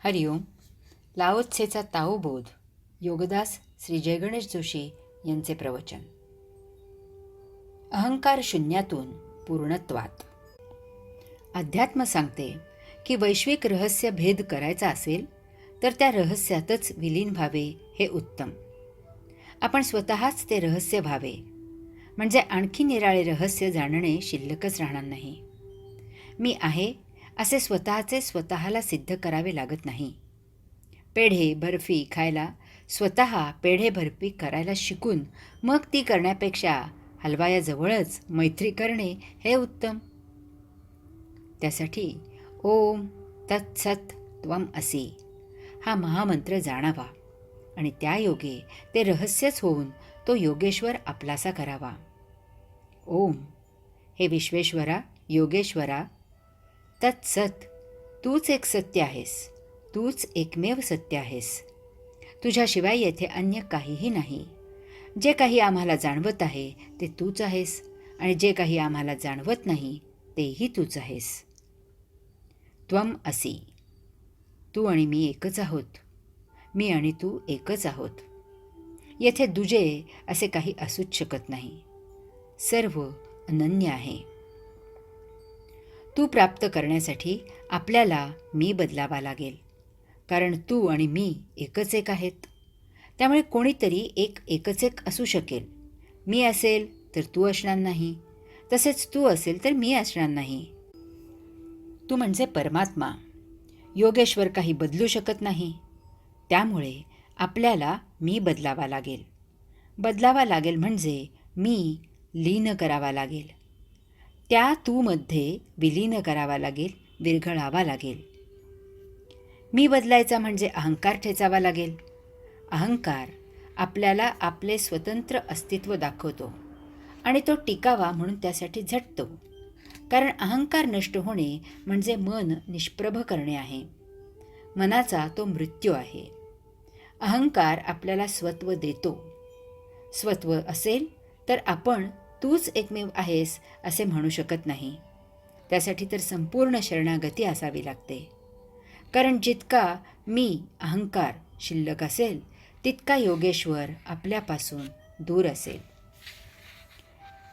हरिओम. लाओत्सेचा ताओबोध योगदास श्री जयगणेश जोशी यांचे प्रवचन. अहंकार शून्यातून पूर्णत्वात. अध्यात्म सांगते की वैश्विक रहस्य भेद करायचा असेल तर त्या रहस्यातच विलीन व्हावे हे उत्तम. आपण स्वतःच ते रहस्य व्हावे म्हणजे आणखी निराळे रहस्य जाणणे शिल्लकच राहणार नाही. मी आहे असे स्वतःला सिद्ध करावे लागत नाही. पेढे बर्फी खायला स्वतः पेढे बर्फी करायला शिकून मग ती करण्यापेक्षा हलवायाजवळच मैत्री करणे हे उत्तम. त्यासाठी ओम तत्सत त्वम असी हा महामंत्र जाणावा आणि त्या योगे ते रहस्यच होऊन तो योगेश्वर आपलासा करावा. ओम हे विश्वेश्वरा, योगेश्वरा, तत्सत तूच एक सत्य आहेस, तूच एकमेव सत्य आहेस. तुझ्याशिवाय येथे अन्य काहीही नाही. जे काही आम्हाला जाणवत आहे ते तूच आहेस आणि जे काही आम्हाला जाणवत नाही तेही तूच आहेस. त्वम असी तू आणि मी एकच आहोत. मी आणि तू एकच आहोत. येथे दुजे असे काही असूच शकत नाही. सर्व अनन्य आहे. तू प्राप्त करण्यासाठी आपल्याला मी बदलावा लागेल, कारण तू आणि मी एकच एक आहेत. त्यामुळे कोणीतरी एकच एक असू शकेल. मी असेल तर तू असणार नाही, तसेच तू असेल तर मी असणार नाही. तू म्हणजे परमात्मा. योगेश्वर काही बदलू शकत नाही. त्यामुळे आपल्याला मी बदलावा लागेल. बदलावा लागेल म्हणजे मी लीन करावा लागेल. त्या तूमध्ये विलीन करावा लागेल, विरघळावा लागेल. मी बदलायचा म्हणजे अहंकार ठेचावा लागेल. अहंकार आपल्याला आपले स्वतंत्र अस्तित्व दाखवतो आणि तो टिकावा म्हणून त्यासाठी झटतो. कारण अहंकार नष्ट होणे म्हणजे मन निष्प्रभ करणे आहे. मनाचा तो मृत्यू आहे. अहंकार आपल्याला स्वत्व देतो. स्वत्व असेल तर आपण तूच एकमेव आहेस असे म्हणू शकत नाही. त्यासाठी तर संपूर्ण शरणागती असावी लागते. कारण जितका मी अहंकार शिल्लक असेल तितका योगेश्वर आपल्यापासून दूर असेल.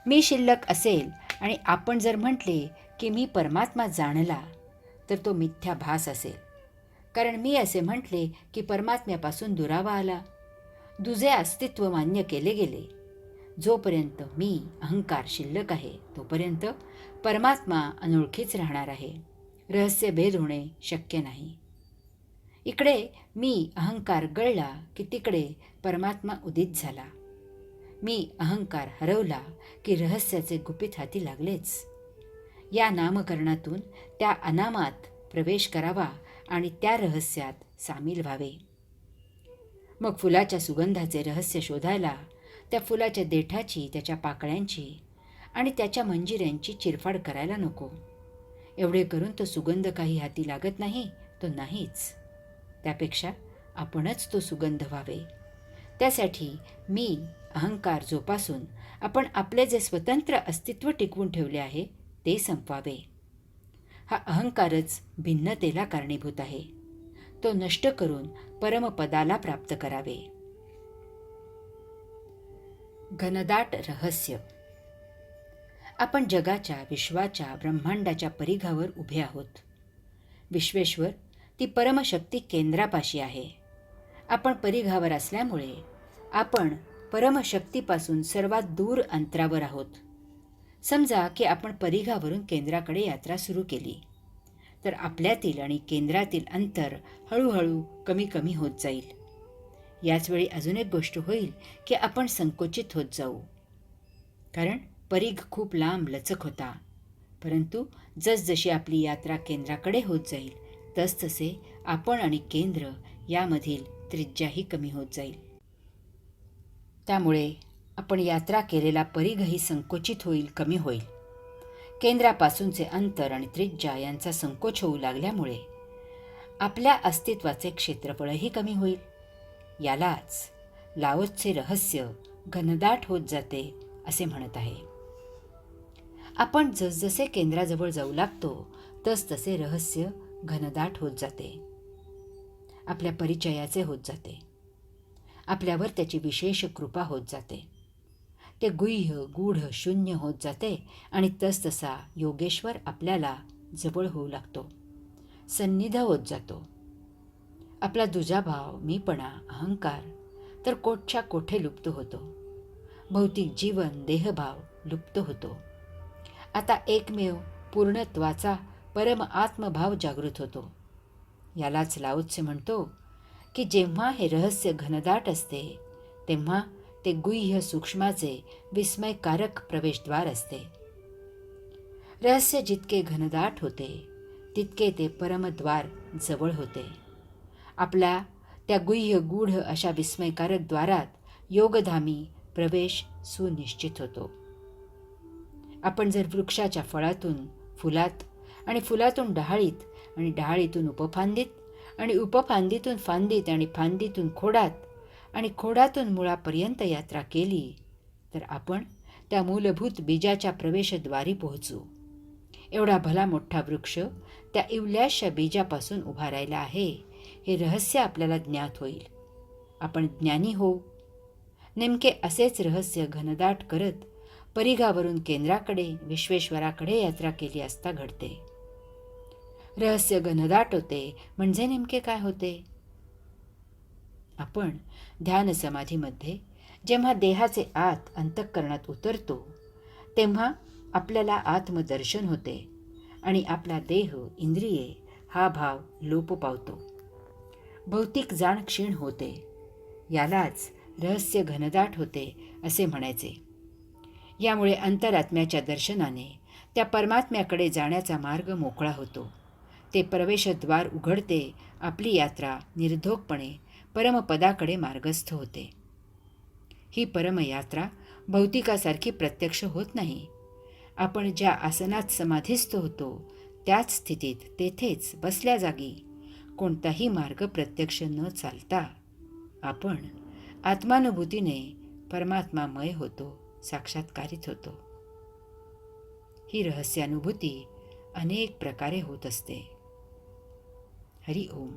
मी शिल्लक असेल आणि आपण जर म्हटले की मी परमात्मा जाणला तर तो मिथ्या भास असेल. कारण मी असे म्हटले की परमात्म्यापासून दुरावा आला. दुजे अस्तित्व मान्य केले गेले. जोपर्यंत मी अहंकार शिल्लक आहे तोपर्यंत परमात्मा अनोळखीच राहणार आहे. रहस्य भेद होणे शक्य नाही. इकडे मी अहंकार गळला की तिकडे परमात्मा उदित झाला. मी अहंकार हरवला की रहस्याचे गुपित हाती लागलेच. या नामकरणातून त्या अनामात प्रवेश करावा आणि त्या रहस्यात सामील व्हावे. मग फुलाच्या सुगंधाचे रहस्य शोधायला त्या फुलाच्या देठाची, त्याच्या पाकळ्यांची आणि त्याच्या मंजिऱ्यांची चिरफाड करायला नको. एवढे करून तो सुगंध काही हाती लागत नाही तो नाहीच. त्यापेक्षा आपणच तो सुगंध व्हावे. त्यासाठी मी अहंकार जोपासून आपण आपले जे स्वतंत्र अस्तित्व टिकवून ठेवले आहे ते संपवावे. हा अहंकारच भिन्नतेला कारणीभूत आहे. तो नष्ट करून परमपदाला प्राप्त करावे. घनदाट रहस्य. आपण जगाच्या, विश्वाच्या, ब्रह्मांडाच्या परिघावर उभे आहोत. विश्वेश्वर ती परमशक्ती केंद्रापाशी आहे. आपण परिघावर असल्यामुळे आपण परमशक्तीपासून सर्वात दूर अंतरावर आहोत. समजा की आपण परिघावरून केंद्राकडे यात्रा सुरू केली तर आपल्यातील आणि केंद्रातील अंतर हळूहळू कमी कमी होत जाईल. याचवेळी अजून एक गोष्ट होईल की आपण संकोचित होत जाऊ. कारण परिघ खूप लांब लचक होता. परंतु जसजशी आपली यात्रा केंद्राकडे होत जाईल तसतसे आपण आणि केंद्र यामधील त्रिज्याही कमी होत जाईल. त्यामुळे आपण यात्रा केलेला परिघही संकोचित होईल, कमी होईल. केंद्रापासूनचे अंतर आणि त्रिज्या यांचा संकोच होऊ लागल्यामुळे आपल्या अस्तित्वाचे क्षेत्रफळही कमी होईल. यालाच लाओत्से रहस्य घनदाट होत जाते असे म्हणत आहे. आपण जसजसे केंद्राजवळ जाऊ लागतो तसतसे रहस्य घनदाट होत जाते. आपल्या परिचयाचे होत जाते. आपल्यावर त्याची विशेष कृपा होत जाते. ते गुह्य गूढ शून्य होत जाते आणि तसतसा योगेश्वर आपल्याला जवळ होऊ लागतो, सन्निध होत जातो. आपला दुजाभाव, मीपणा, अहंकार तर कोठच्या कोठे लुप्त होतो. भौतिक जीवन, देहभाव लुप्त होतो. आता एकमेव पूर्णत्वाचा परम आत्मभाव जागृत होतो. यालाच लाओत्से म्हणतो की जेव्हा हे रहस्य घनदाट असते तेव्हा ते गुह्य सूक्ष्माचे विस्मयकारक प्रवेशद्वार असते. रहस्य जितके घनदाट होते तितके ते परमद्वार जवळ होते. आपल्या त्या गुह्य गूढ अशा विस्मयकारक द्वारात योगधामी प्रवेश सुनिश्चित होतो. आपण जर वृक्षाच्या फळातून फुलात आणि फुलातून डहाळीत आणि डहाळीतून उपफांदीत आणि उपफांदीतून फांदीत आणि फांदीतून खोडात आणि खोडातून मुळापर्यंत यात्रा केली तर आपण त्या मूलभूत बीजाच्या प्रवेशद्वारी पोहोचू. एवढा भला मोठा वृक्ष त्या इवल्याशा बीजापासून उभा राहिला आहे हे रहस्य आपल्याला ज्ञात होईल. आपण ज्ञानी होऊ. नेमके असेच रहस्य घनदाट करत परिघावरून केंद्राकडे विश्वेश्वराकडे यात्रा केली असता घडते. रहस्य घनदाट होते म्हणजे नेमके काय होते? आपण ध्यान समाधीमध्ये जेव्हा देहाचे आत अंतःकरणात उतरतो तेव्हा आपल्याला आत्मदर्शन होते आणि आपला देह, इंद्रिये हा भाव लोप पावतो. भौतिक जाण क्षीण होते. यालाच रहस्य घनदाट होते असे म्हणायचे. यामुळे अंतरात्म्याच्या दर्शनाने त्या परमात्म्याकडे जाण्याचा मार्ग मोकळा होतो. ते प्रवेशद्वार उघडते. आपली यात्रा निर्धोकपणे परमपदाकडे मार्गस्थ होते. ही परमयात्रा भौतिकासारखी प्रत्यक्ष होत नाही. आपण ज्या आसनात समाधिस्थ होतो त्याच स्थितीत तेथेच बसल्या जागी कोणताही मार्ग प्रत्यक्ष न चालता आपण आत्मानुभूतीने परमात्मामय होतो, साक्षात्कारित होतो. ही रहस्यानुभूती अनेक प्रकारे होत असते. हरि ओम.